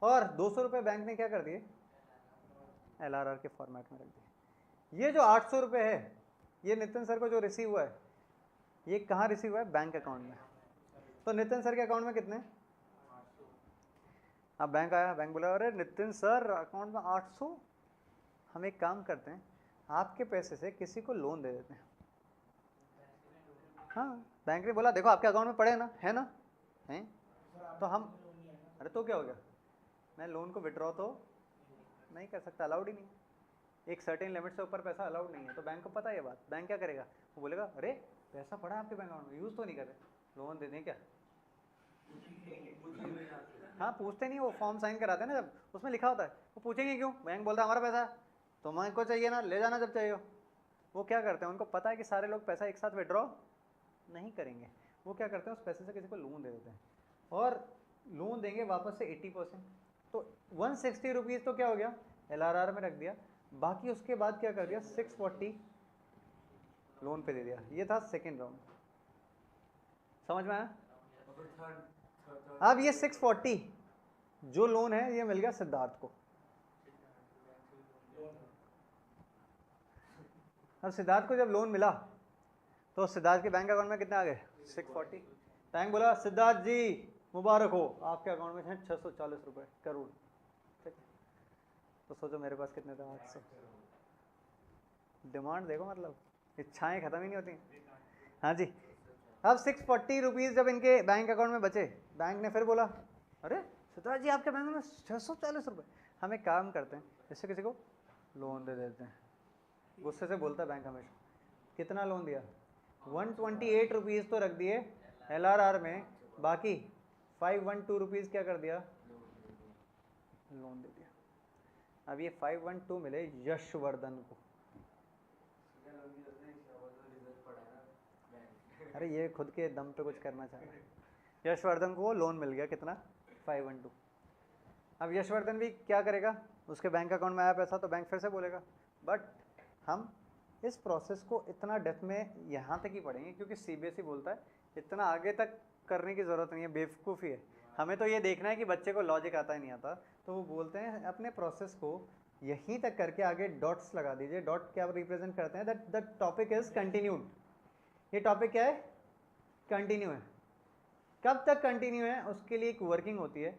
और 200 रुपये बैंक ने क्या कर दिए? LRR के फॉर्मेट में रख दिए। ये जो 800 रुपये है ये नितिन सर को जो रिसीव हुआ है ये कहाँ रिसीव हुआ है? बैंक अकाउंट में। तो नितिन सर के अकाउंट में कितने? अब बैंक आया, बैंक बोला अरे नितिन सर अकाउंट में 800, हम एक काम करते हैं आपके पैसे से किसी को लोन दे देते हैं। हाँ, बैंक ने बोला देखो आपके अकाउंट में पड़े ना, है ना, हैं? तो हम, अरे तो क्या हो गया, मैं लोन को विड्रॉ तो नहीं कर सकता, अलाउड ही नहीं, एक सर्टेन लिमिट से ऊपर पैसा अलाउड नहीं है। तो बैंक को पता है ये बात, बैंक क्या करेगा? वो बोलेगा अरे पैसा पड़ा आपके बैंक अकाउंट में, यूज़ तो नहीं कर रहे, लोन दे दें क्या? हाँ, पूछते नहीं, वो फॉर्म साइन कराते हैं ना जब, उसमें लिखा होता है, वो पूछेंगे क्यों? बैंक बोलता है हमारा पैसा है, तुम्हें को चाहिए ना, ले जाना जब चाहिए हो। वो क्या करते हैं, उनको पता है कि सारे लोग पैसा एक साथ विड्रॉ नहीं करेंगे, वो क्या करते हैं उस पैसे से किसी को लोन दे देते हैं, और लोन देंगे वापस से 80%। तो 160 रुपीज़ तो क्या हो गया? LRR में रख दिया, बाकी उसके बाद क्या कर दिया? 640 लोन पे दे दिया। ये था सेकेंड राउंड, समझ में आया? अब ये 640 जो लोन है ये मिल गया सिद्धार्थ को। अब सिद्धार्थ को जब लोन मिला तो सिद्धार्थ के बैंक अकाउंट में कितने आ गए? 640। बैंक बोला सिद्धार्थ जी मुबारक हो, आपके अकाउंट में है 640 रुपये करोड़, ठीक है? तो सोचो मेरे पास कितने थे? 800। डिमांड देखो, मतलब इच्छाएं खत्म ही नहीं होती। हाँ जी, अब 640 रुपीज़ जब इनके बैंक अकाउंट में बचे, बैंक ने फिर बोला अरे सिद्धार्थ जी आपके बैंक में 640 रुपये, हम एक काम करते हैं, इससे किसी को लोन दे देते हैं। गुस्से से बोलता है बैंक हमेशा, कितना लोन दिया? 128 रुपीज़ तो रख दिए LRR में, बाकी 512 रुपीज़ क्या कर दिया? लोन दे दिया। अब ये 512 मिले यशवर्धन को, अरे ये खुद के दम पे कुछ करना चाह रहा है। यशवर्धन को लोन मिल गया, कितना? 512। अब यशवर्धन भी क्या करेगा? उसके बैंक अकाउंट में आया पैसा तो बैंक फिर से बोलेगा, बट हम इस प्रोसेस को इतना डेप्थ में यहाँ तक ही पढ़ेंगे क्योंकि CBSE बोलता है इतना आगे तक करने की ज़रूरत नहीं है, बेवकूफ़ी है। हमें तो ये देखना है कि बच्चे को लॉजिक आता ही नहीं आता, तो वो बोलते हैं अपने प्रोसेस को यहीं तक करके आगे डॉट्स लगा दीजिए। डॉट क्या रिप्रेजेंट करते हैं? That the topic is continued. ये टॉपिक क्या है? कंटिन्यू है। कब तक कंटिन्यू है उसके लिए एक वर्किंग होती है,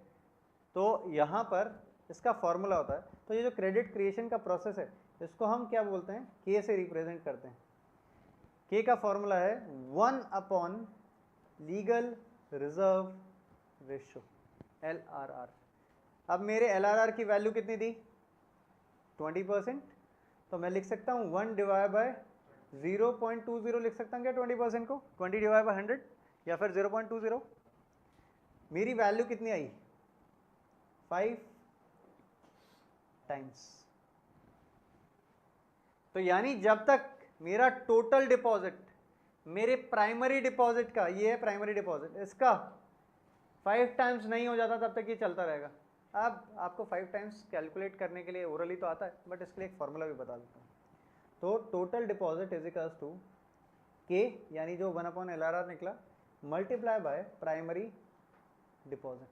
तो यहाँ पर इसका फॉर्मूला होता है। तो ये जो क्रेडिट क्रिएशन का प्रोसेस है इसको हम क्या बोलते हैं? K से रिप्रेजेंट करते हैं। K का फॉर्मूला है 1/, लीगल रिजर्व रेशियो, LRR। अब मेरे LRR की वैल्यू कितनी थी? 20%। तो मैं लिख सकता हूँ 1 डिवाइड बाय 0.20 लिख सकता हूँ क्या 20% को? 20 डिवाइड बाय 100 या फिर 0.20। मेरी वैल्यू कितनी आई? 5 टाइम्स। तो यानी जब तक मेरा टोटल डिपॉजिट, मेरे प्राइमरी डिपॉजिट का, ये है प्राइमरी डिपॉजिट, इसका 5 टाइम्स नहीं हो जाता तब तक ये चलता रहेगा। अब आपको 5 टाइम्स कैलकुलेट करने के लिए ओरली तो आता है, बट इसके लिए एक फॉर्मूला भी बता देता हूँ। तो total deposit is equals to K, यानी जो 1/LRR निकला, multiply by primary deposit.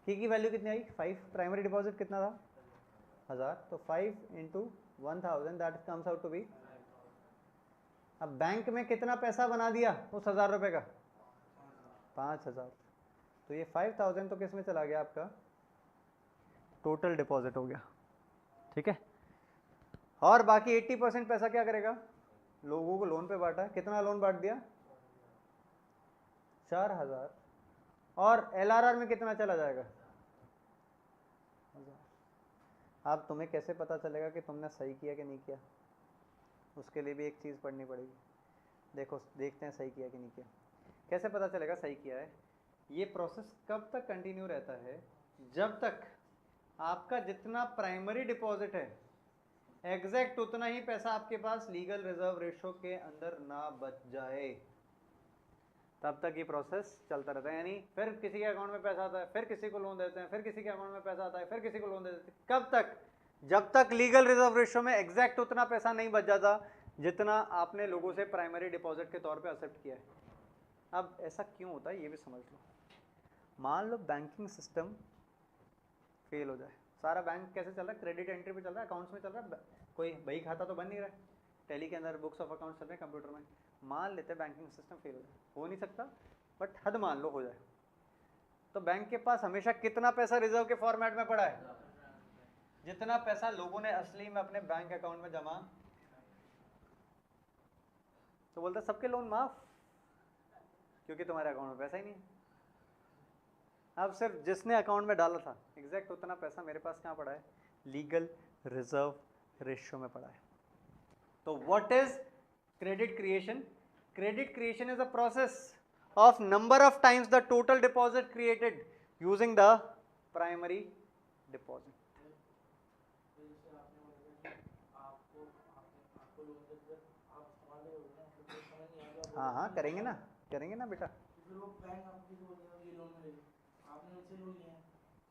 K की वैल्यू कितनी आई? 5। प्राइमरी डिपॉजिट कितना था? 1000। तो 5 × 1000 that comes out to be. अब बैंक में कितना पैसा बना दिया उस 1000 रुपये का? 5000। तो ये 5000 तो किस में चला गया? आपका टोटल डिपॉजिट हो गया, ठीक है। और बाकी 80% पैसा क्या करेगा? लोगों को लोन पे बांटा। कितना लोन बांट दिया? 4000। और LRR में कितना चला जाएगा? 1000। अब तुम्हें कैसे पता चलेगा कि तुमने सही किया कि नहीं किया? उसके लिए भी एक चीज़ पढ़नी पड़ेगी। देखो, देखते हैं सही किया कि नहीं किया। कैसे पता चलेगा सही किया है? ये प्रोसेस कब तक कंटिन्यू रहता है? जब तक आपका जितना प्राइमरी डिपॉजिट है एग्जैक्ट उतना ही पैसा आपके पास लीगल रिजर्व रेशो के अंदर ना बच जाए, तब तक ये प्रोसेस चलता रहता है। यानी फिर किसी के अकाउंट में पैसा आता है, फिर किसी को लोन देते हैं, फिर किसी के अकाउंट में पैसा आता है, फिर किसी को लोन दे देते हैं। कब तक? जब तक लीगल रिजर्व रेशो में एग्जैक्ट उतना पैसा नहीं बच जाता जितना आपने लोगों से प्राइमरी डिपॉजिट के तौर पे एक्सेप्ट किया है। अब ऐसा क्यों होता है ये भी समझ लो। मान लो बैंकिंग सिस्टम फेल हो जाए, सारा बैंक कैसे चल रहा है? क्रेडिट एंट्री पे चल रहा है, अकाउंट्स में चल रहा है, कोई बही खाता तो बन नहीं रहा है, टैली के अंदर बुक्स ऑफ अकाउंट्स चल रहे हैं कंप्यूटर में। मान लेते हैं बैंकिंग सिस्टम फेल हो जाए, हो नहीं सकता बट हद मान लो हो जाए, तो बैंक के पास हमेशा कितना पैसा रिजर्व के फॉर्मेट में पड़ा है? जितना पैसा लोगों ने असली में अपने बैंक अकाउंट में जमा। तो बोलता सबके लोन माफ, क्योंकि तुम्हारे अकाउंट में पैसा ही नहीं है। अब सिर्फ जिसने अकाउंट में डाला था एग्जैक्ट उतना पैसा मेरे पास कहाँ पड़ा है? लीगल रिजर्व रेशियो में पड़ा है। तो what is credit creation? Credit creation is a process of number of times the total deposit created using the primary deposit. हाँ हाँ करेंगे ना बेटा।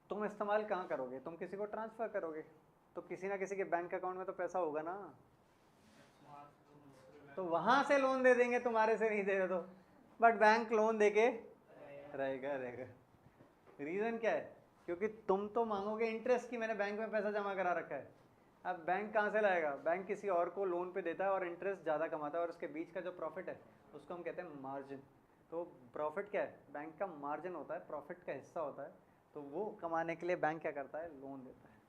तुम इस्तेमाल कहाँ करोगे? तुम किसी को ट्रांसफर करोगे तो किसी ना किसी के बैंक अकाउंट में तो पैसा होगा ना, तो वहां से लोन दे देंगे, तुम्हारे से नहीं देगा तो। बट बैंक लोन देके रहेगा। रीज़न क्या है? क्योंकि तुम तो मांगोगे इंटरेस्ट की मैंने बैंक में पैसा जमा करा रखा है। अब बैंक कहाँ से लाएगा? बैंक किसी और को लोन पे देता है और इंटरेस्ट ज़्यादा कमाता है, और उसके बीच का जो प्रॉफिट है उसको हम कहते हैं मार्जिन। तो प्रॉफिट क्या है? बैंक का मार्जिन होता है, प्रॉफिट का हिस्सा होता है। तो वो कमाने के लिए बैंक क्या करता है? लोन देता है।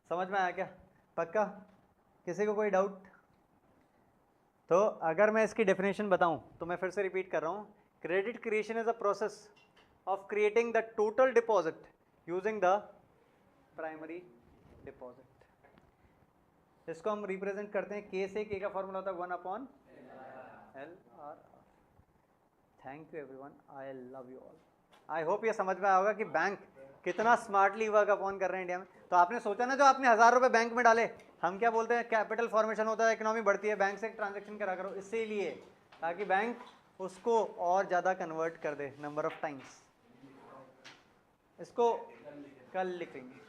समझ में आया क्या? पक्का? किसी को कोई डाउट? तो अगर मैं इसकी डेफिनेशन बताऊं तो मैं फिर से रिपीट कर रहा हूं, credit creation is a process of creating the total deposit using the primary deposit. इसको हम रिप्रेजेंट करते हैं के से, के का फॉर्मूला होता है 1/LR। Thank you everyone, I love you all. I hope ये समझ में आया होगा कि बैंक कितना स्मार्टली वर्क अपॉन कर रहे हैं इंडिया में। तो आपने सोचा ना, जो आपने 1000 रुपये बैंक में डाले, हम क्या बोलते हैं, कैपिटल फॉर्मेशन होता है, इकोनॉमी बढ़ती है, बैंक से ट्रांजेक्शन करा करो, इसीलिए ताकि बैंक उसको और ज़्यादा कन्वर्ट कर दे नंबर ऑफ टाइम्स। इसको कल लिखेंगे,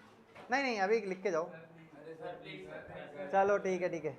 नहीं अभी लिख के जाओ। चलो ठीक है।